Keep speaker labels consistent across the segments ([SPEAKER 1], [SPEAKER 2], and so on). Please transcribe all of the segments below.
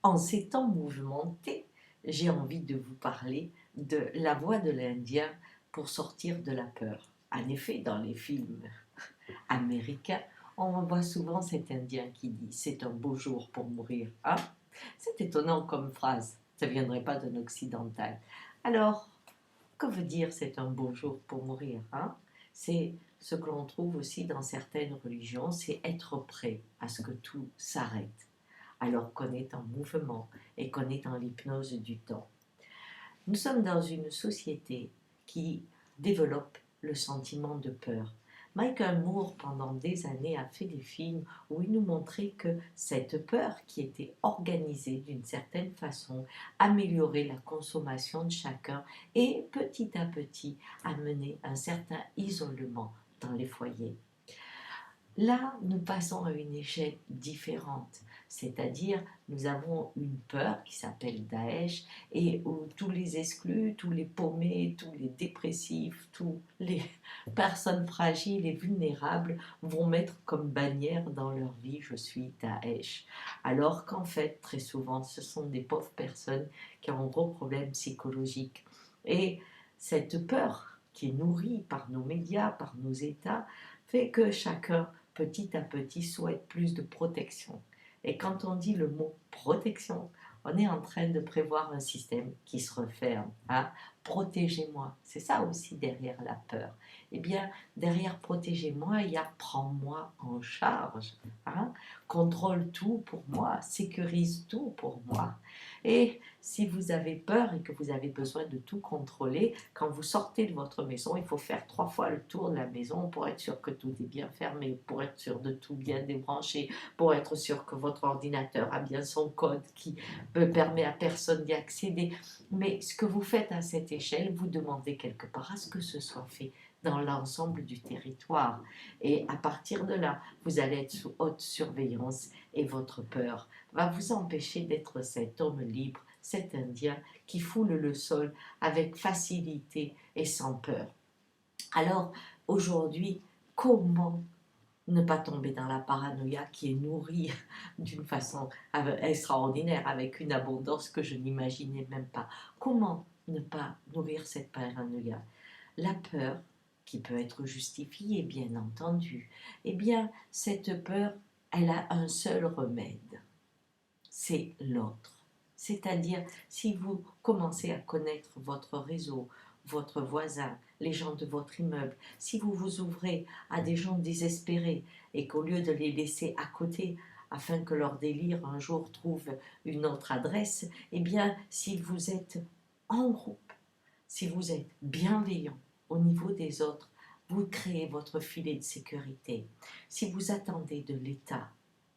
[SPEAKER 1] En ces temps mouvementés, j'ai envie de vous parler de la voix de l'Indien pour sortir de la peur. En effet, dans les films américains, on voit souvent cet Indien qui dit «C'est un beau jour pour mourir». Hein? C'est étonnant comme phrase, ça ne viendrait pas d'un occidental. Alors, que veut dire «c'est un beau jour pour mourir» hein? C'est ce que l'on trouve aussi dans certaines religions, c'est être prêt à ce que tout s'arrête alors qu'on est en mouvement et qu'on est dans l'hypnose du temps. Nous sommes dans une société qui développe le sentiment de peur. Michael Moore, pendant des années, a fait des films où il nous montrait que cette peur qui était organisée d'une certaine façon améliorait la consommation de chacun et petit à petit amenait un certain isolement dans les foyers. Là, nous passons à une échelle différente, c'est-à-dire nous avons une peur qui s'appelle Daesh et où tous les exclus, tous les paumés, tous les dépressifs, tous les personnes fragiles et vulnérables vont mettre comme bannière dans leur vie «Je suis Daesh». Alors qu'en fait, très souvent, ce sont des pauvres personnes qui ont un gros problème psychologique. Et cette peur qui est nourrie par nos médias, par nos États, fait que chacun petit à petit souhaite plus de protection. Et quand on dit le mot protection, on est en train de prévoir un système qui se referme. Hein? Protégez-moi, c'est ça aussi derrière la peur. Eh bien, derrière protégez-moi, il y a prends-moi en charge. Hein? Contrôle tout pour moi, sécurise tout pour moi. Et si vous avez peur et que vous avez besoin de tout contrôler, quand vous sortez de votre maison, il faut faire 3 fois le tour de la maison pour être sûr que tout est bien fermé, pour être sûr de tout bien débrancher, pour être sûr que votre ordinateur a bien son code qui permet à personne d'y accéder. Mais ce que vous faites à cette échelle, vous demandez quelque part à ce que ce soit fait dans l'ensemble du territoire. Et à partir de là, vous allez être sous haute surveillance et votre peur va vous empêcher d'être cet homme libre, cet Indien qui foule le sol avec facilité et sans peur. Alors, aujourd'hui, comment ne pas tomber dans la paranoïa qui est nourrie d'une façon extraordinaire, avec une abondance que je n'imaginais même pas. Comment ne pas nourrir cette paranoïa? La peur, qui peut être justifiée, bien entendu, eh bien, cette peur, elle a un seul remède, c'est l'autre. C'est-à-dire, si vous commencez à connaître votre réseau, votre voisin, les gens de votre immeuble, si vous vous ouvrez à des gens désespérés et qu'au lieu de les laisser à côté afin que leur délire un jour trouve une autre adresse, eh bien, si vous êtes en groupe, si vous êtes bienveillant au niveau des autres, vous créez votre filet de sécurité. Si vous attendez de l'État,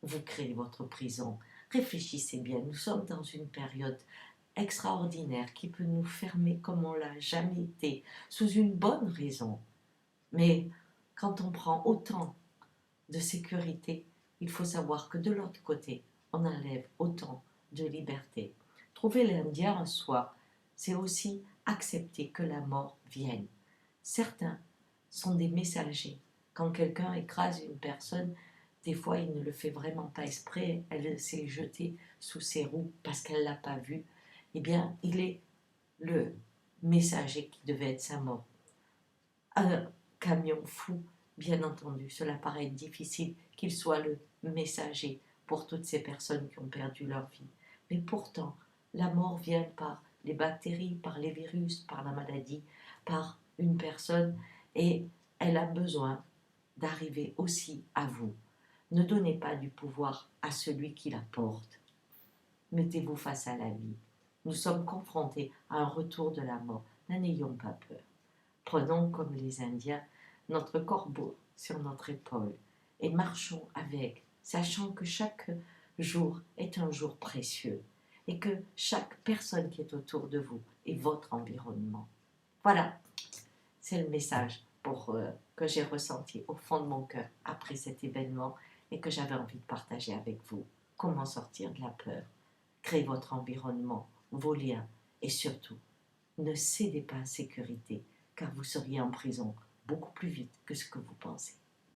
[SPEAKER 1] vous créez votre prison. Réfléchissez bien, nous sommes dans une période extraordinaire qui peut nous fermer comme on l'a jamais été, sous une bonne raison. Mais quand on prend autant de sécurité, il faut savoir que de l'autre côté, on enlève autant de liberté. Trouver l'Indien en soi, c'est aussi accepter que la mort vienne. Certains sont des messagers. Quand quelqu'un écrase une personne, des fois il ne le fait vraiment pas exprès, elle s'est jetée sous ses roues parce qu'elle ne l'a pas vu. Eh bien, il est le messager qui devait être sa mort. Un camion fou, bien entendu, cela paraît difficile qu'il soit le messager pour toutes ces personnes qui ont perdu leur vie. Mais pourtant, la mort vient par les bactéries, par les virus, par la maladie, par une personne, et elle a besoin d'arriver aussi à vous. Ne donnez pas du pouvoir à celui qui la porte. Mettez-vous face à la vie. Nous sommes confrontés à un retour de la mort. N'ayons pas peur. Prenons comme les Indiens notre corbeau sur notre épaule et marchons avec, sachant que chaque jour est un jour précieux et que chaque personne qui est autour de vous est votre environnement. Voilà, c'est le message que j'ai ressenti au fond de mon cœur après cet événement et que j'avais envie de partager avec vous. Comment sortir de la peur? Créez votre environnement, vos liens et surtout, ne cédez pas à la sécurité car vous seriez en prison beaucoup plus vite que ce que vous pensez.